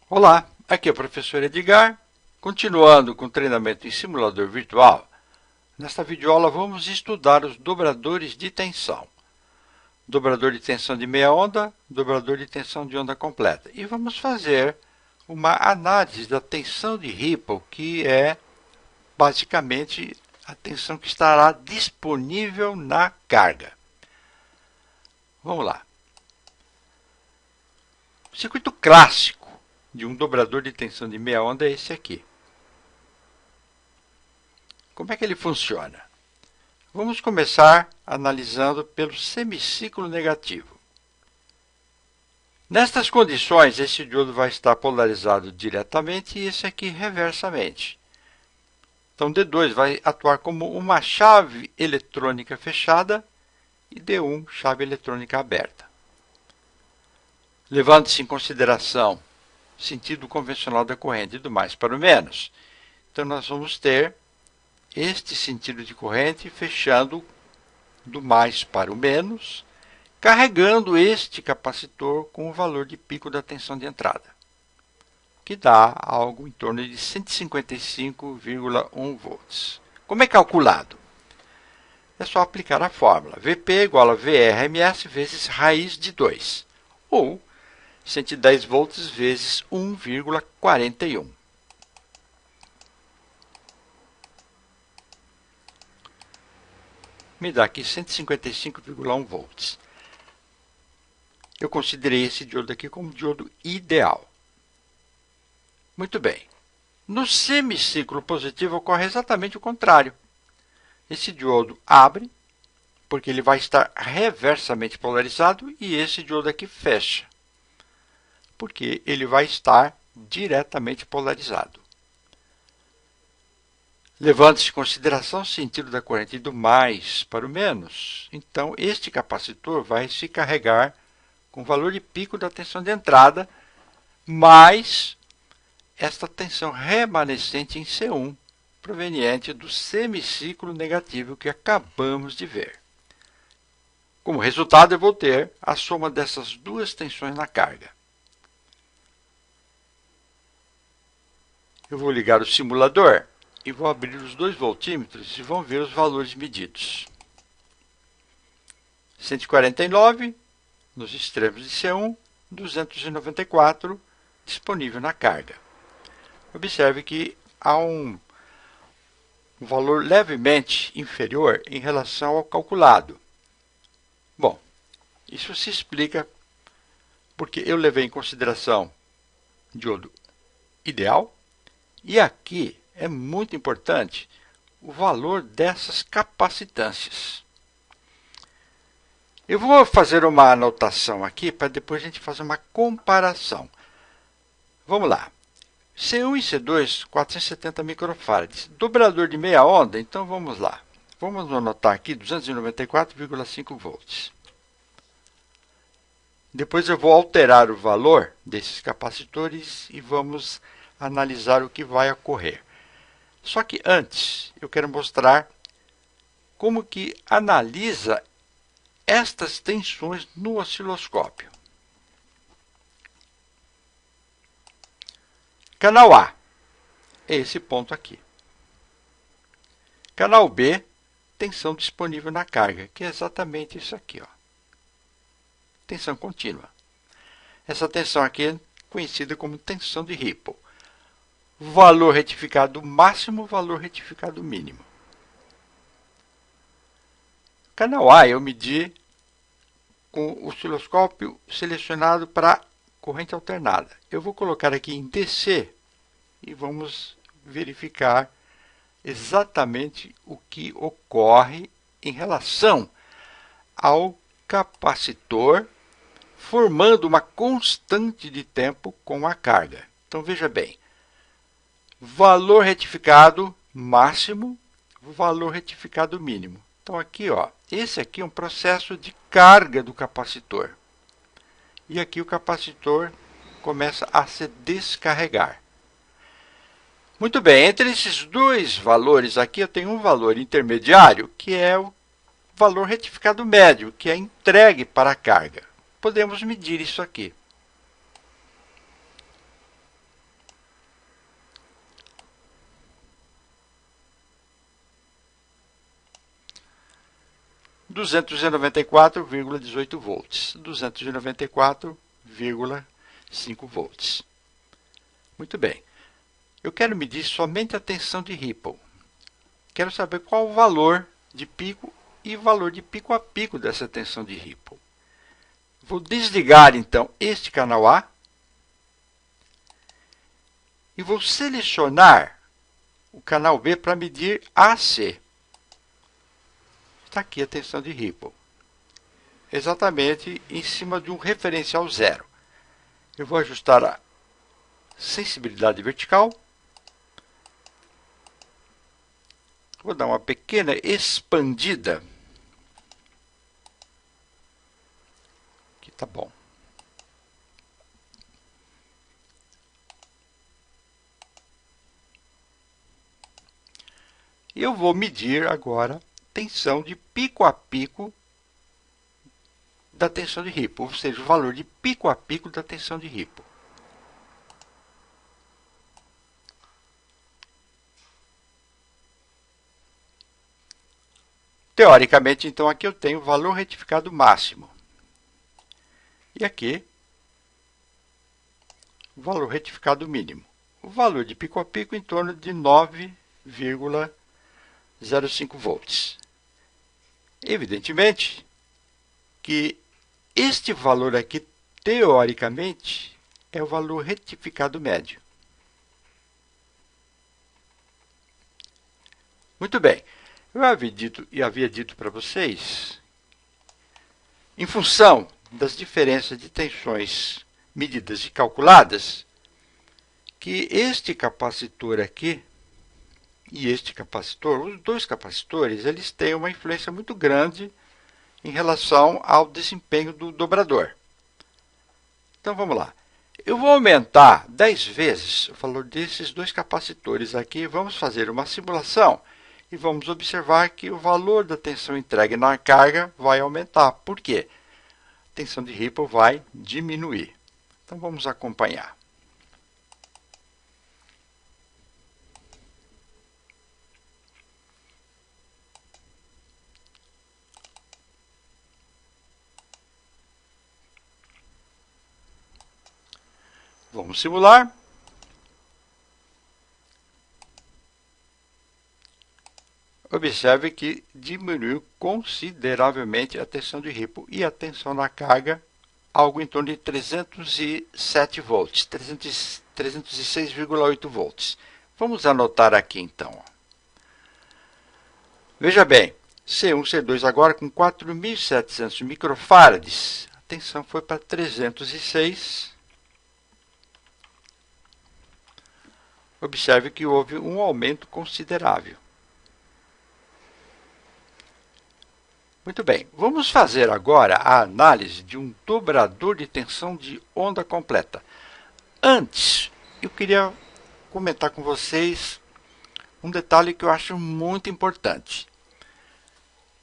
Olá, aqui é o professor Edgar, continuando com o treinamento em simulador virtual. Nesta videoaula vamos estudar os dobradores de tensão. Dobrador de tensão de meia onda, dobrador de tensão de onda completa. E vamos fazer uma análise da tensão de Ripple, que é basicamente a tensão que estará disponível na carga. Vamos lá. O circuito clássico de um dobrador de tensão de meia onda é esse aqui. Como é que ele funciona? Vamos começar analisando pelo semiciclo negativo. Nestas condições, esse diodo vai estar polarizado diretamente e esse aqui reversamente. Então, D2 vai atuar como uma chave eletrônica fechada e D1, chave eletrônica aberta. Levando-se em consideração o sentido convencional da corrente do mais para o menos. Então, nós vamos ter este sentido de corrente fechando do mais para o menos, carregando este capacitor com o valor de pico da tensão de entrada, que dá algo em torno de 155,1 volts. Como é calculado? É só aplicar a fórmula Vp igual a VRMS vezes raiz de 2, ou 110 volts vezes 1,41. Me dá aqui 155,1 volts. Eu considerei esse diodo aqui como diodo ideal. Muito bem. No semiciclo positivo ocorre exatamente o contrário. Esse diodo abre, porque ele vai estar reversamente polarizado, e esse diodo aqui fecha, porque ele vai estar diretamente polarizado. Levando-se em consideração o sentido da corrente do mais para o menos, então este capacitor vai se carregar com o valor de pico da tensão de entrada, mais esta tensão remanescente em C1, proveniente do semiciclo negativo que acabamos de ver. Como resultado, eu vou ter a soma dessas duas tensões na carga. Eu vou ligar o simulador e vou abrir os dois voltímetros e vão ver os valores medidos. 149 nos extremos de C1, 294 disponível na carga. Observe que há um valor levemente inferior em relação ao calculado. Bom, isso se explica porque eu levei em consideração diodo ideal, e aqui é muito importante o valor dessas capacitâncias. Eu vou fazer uma anotação aqui para depois a gente fazer uma comparação. Vamos lá. C1 e C2, 470 microfarads. Dobrador de meia onda, então vamos lá. Vamos anotar aqui 294,5 volts. Depois eu vou alterar o valor desses capacitores e vamos analisar o que vai ocorrer. Só que antes, eu quero mostrar como que analisa estas tensões no osciloscópio. Canal A é esse ponto aqui. Canal B, tensão disponível na carga, que é exatamente isso aqui, ó. Tensão contínua. Essa tensão aqui é conhecida como tensão de Ripple. Valor retificado máximo, valor retificado mínimo. Canal A eu medi com o osciloscópio selecionado para corrente alternada. Eu vou colocar aqui em DC e vamos verificar exatamente o que ocorre em relação ao capacitor, formando uma constante de tempo com a carga. Então veja bem, valor retificado máximo, valor retificado mínimo. Então aqui, ó, esse aqui é um processo de carga do capacitor. E aqui o capacitor começa a se descarregar. Muito bem, entre esses dois valores aqui eu tenho um valor intermediário, que é o valor retificado médio, que é entregue para a carga. Podemos medir isso aqui. 294,18 volts, 294,5 volts. Muito bem. Eu quero medir somente a tensão de Ripple. Quero saber qual o valor de pico e valor de pico a pico dessa tensão de Ripple. Vou desligar, então, este canal A e vou selecionar o canal B para medir AC. Está aqui a tensão de Ripple, exatamente em cima de um referencial zero. Eu vou ajustar a sensibilidade vertical. Vou dar uma pequena expandida. Aqui tá bom. Eu vou medir agora a tensão de pico a pico da tensão de Ripple, ou seja, o valor de pico a pico da tensão de Ripple. Teoricamente, então, aqui eu tenho o valor retificado máximo. E aqui, o valor retificado mínimo. O valor de pico a pico em torno de 9,05 volts. Evidentemente que este valor aqui, teoricamente, é o valor retificado médio. Muito bem. Eu havia dito para vocês, em função das diferenças de tensões medidas e calculadas, que este capacitor aqui e este capacitor, os dois capacitores, eles têm uma influência muito grande em relação ao desempenho do dobrador. Então vamos lá. Eu vou aumentar 10 vezes o valor desses dois capacitores aqui. Vamos fazer uma simulação e vamos observar que o valor da tensão entregue na carga vai aumentar. Por quê? A tensão de Ripple vai diminuir. Então vamos acompanhar. Vamos simular. Observe que diminuiu consideravelmente a tensão de Ripple e a tensão na carga, algo em torno de 307 volts, 306,8 volts. Vamos anotar aqui então. Veja bem, C1, C2 agora com 4.700 microfarads, a tensão foi para 306. Observe que houve um aumento considerável. Muito bem, vamos fazer agora a análise de um dobrador de tensão de onda completa. Antes, eu queria comentar com vocês um detalhe que eu acho muito importante.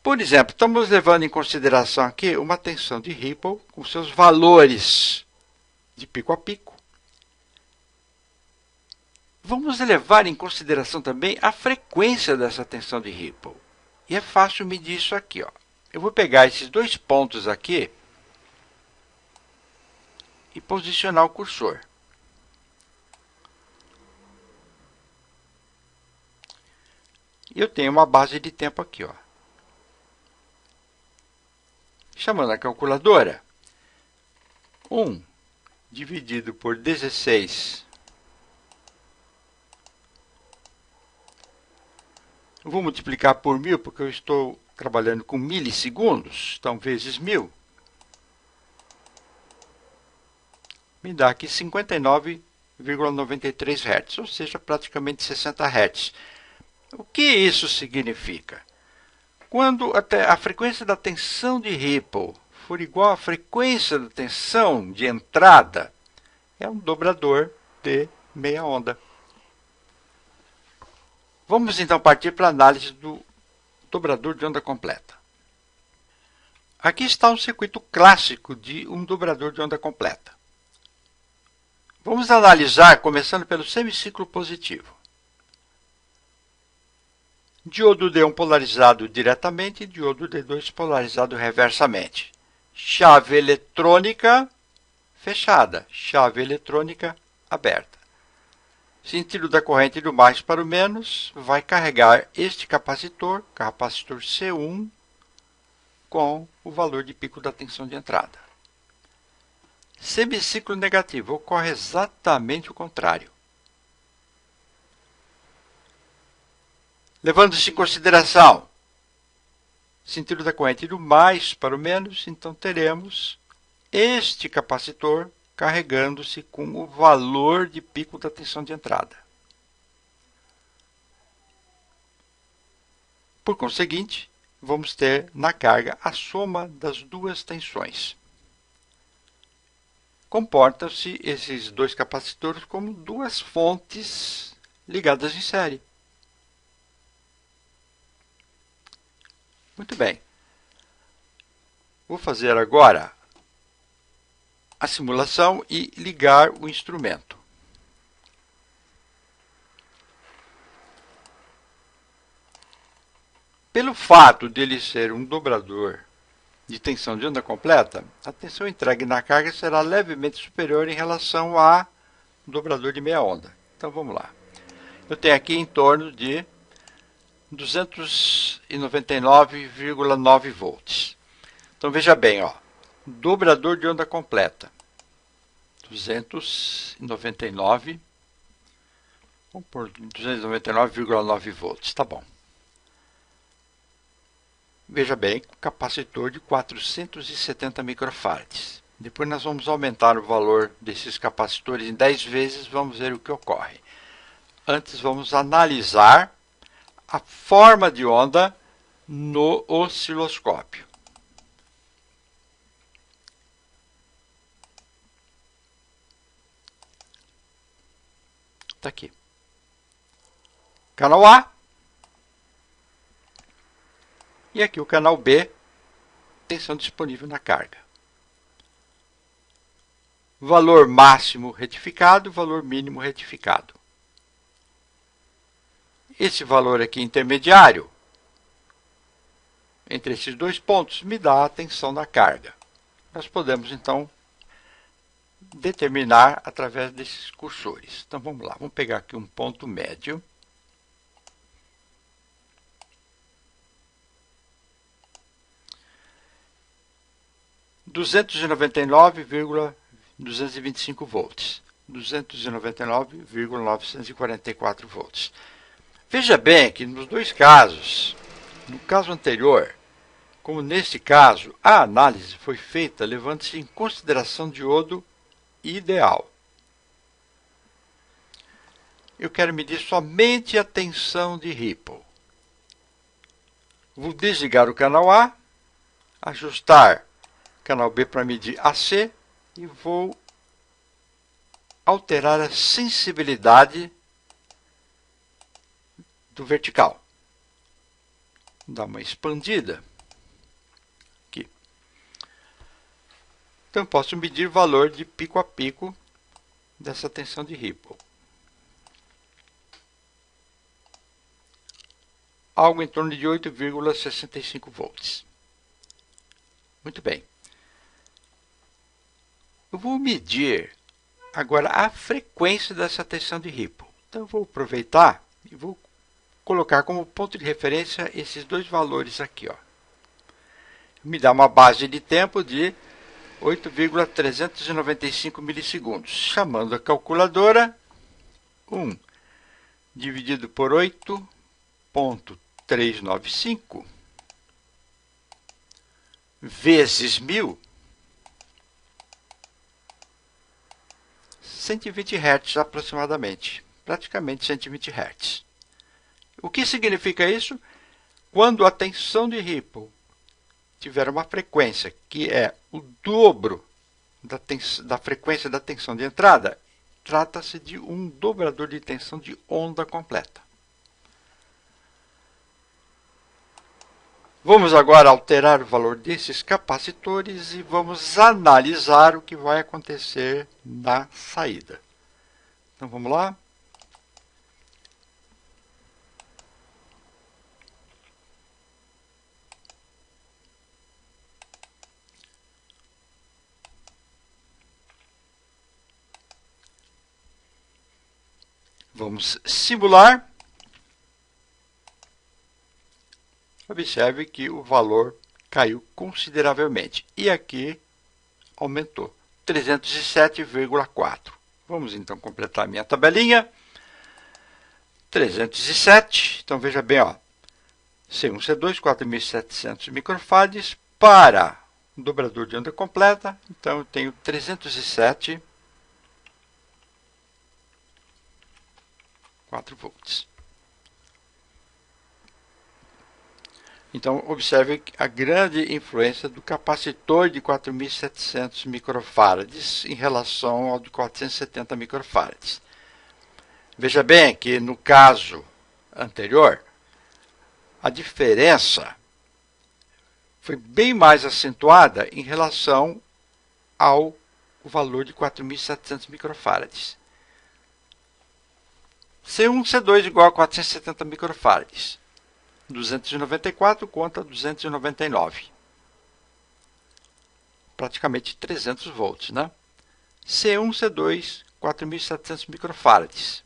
Por exemplo, estamos levando em consideração aqui uma tensão de Ripple com seus valores de pico a pico. Vamos levar em consideração também a frequência dessa tensão de Ripple. E é fácil medir isso aqui, ó. Eu vou pegar esses dois pontos aqui e posicionar o cursor. E eu tenho uma base de tempo aqui, ó. Chamando a calculadora, 1 dividido por 16. Eu vou multiplicar por 1000 porque eu estou trabalhando com milissegundos, então vezes 1000, me dá aqui 59,93 Hz, ou seja, praticamente 60 Hz. O que isso significa? Quando a frequência da tensão de Ripple for igual à frequência da tensão de entrada, é um dobrador de meia onda. Vamos então partir para a análise do dobrador de onda completa. Aqui está um circuito clássico de um dobrador de onda completa. Vamos analisar começando pelo semiciclo positivo. Diodo D1 polarizado diretamente e diodo D2 polarizado reversamente. Chave eletrônica fechada, chave eletrônica aberta. Sentido da corrente do mais para o menos vai carregar este capacitor C1, com o valor de pico da tensão de entrada. Semiciclo negativo ocorre exatamente o contrário. Levando-se em consideração sentido da corrente do mais para o menos, então teremos este capacitor carregando-se com o valor de pico da tensão de entrada. Por conseguinte, vamos ter na carga a soma das duas tensões. Comportam-se esses dois capacitores como duas fontes ligadas em série. Muito bem. Vou fazer agora a simulação e ligar o instrumento. Pelo fato dele ser um dobrador de tensão de onda completa, a tensão entregue na carga será levemente superior em relação ao dobrador de meia onda. Então vamos lá. Eu tenho aqui em torno de 299,9 volts. Então veja bem, ó, dobrador de onda completa, 299, vamos por 299,9 volts, tá bom. Veja bem, capacitor de 470 microfarads. Depois nós vamos aumentar o valor desses capacitores em 10 vezes, vamos ver o que ocorre. Antes vamos analisar a forma de onda no osciloscópio. Está aqui. Canal A. E aqui o canal B, tensão disponível na carga. Valor máximo retificado, valor mínimo retificado. Esse valor aqui intermediário, entre esses dois pontos, me dá a tensão da carga. Nós podemos, então, determinar através desses cursores. Então, vamos lá. Vamos pegar aqui um ponto médio. R$ 299,225 volts. 299,944 volts. Veja bem que nos dois casos, no caso anterior, como neste caso, a análise foi feita levando-se em consideração diodo ideal. Eu quero medir somente a tensão de Ripple. Vou desligar o canal A, ajustar o canal B para medir AC e vou alterar a sensibilidade do vertical. Vou dar uma expandida aqui. Então, posso medir o valor de pico a pico dessa tensão de Ripple. Algo em torno de 8,65 volts. Muito bem. Eu vou medir agora a frequência dessa tensão de Ripple. Então, eu vou aproveitar e vou colocar como ponto de referência esses dois valores aqui, ó. Me dá uma base de tempo de 8,395 milissegundos. Chamando a calculadora, 1 dividido por 8,395 vezes 1000, 120 Hz aproximadamente, praticamente 120 Hz. O que significa isso? Quando a tensão de Ripple tiver uma frequência que é o dobro da frequência da tensão de entrada, trata-se de um dobrador de tensão de onda completa. Vamos agora alterar o valor desses capacitores e vamos analisar o que vai acontecer na saída. Então vamos lá. Vamos simular. Observe que o valor caiu consideravelmente. E aqui aumentou. 307,4. Vamos então completar a minha tabelinha. 307. Então veja bem, ó. C1, C2, 4.700 microfarads para um dobrador de onda completa. Então eu tenho 307, 4 volts. Então, observe a grande influência do capacitor de 4.700 microfarads em relação ao de 470 microfarads. Veja bem que no caso anterior, a diferença foi bem mais acentuada em relação ao valor de 4.700 microfarads. C1, C2 igual a 470 microfarads. 294 contra 299. Praticamente 300 volts, né? C1, C2, 4.700 microfarads.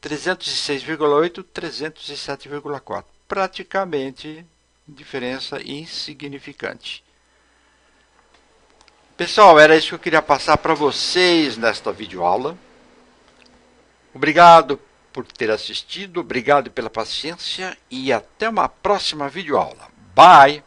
306,8, 307,4. Praticamente diferença insignificante. Pessoal, era isso que eu queria passar para vocês nesta videoaula. Obrigado por ter assistido, obrigado pela paciência e até uma próxima videoaula. Bye!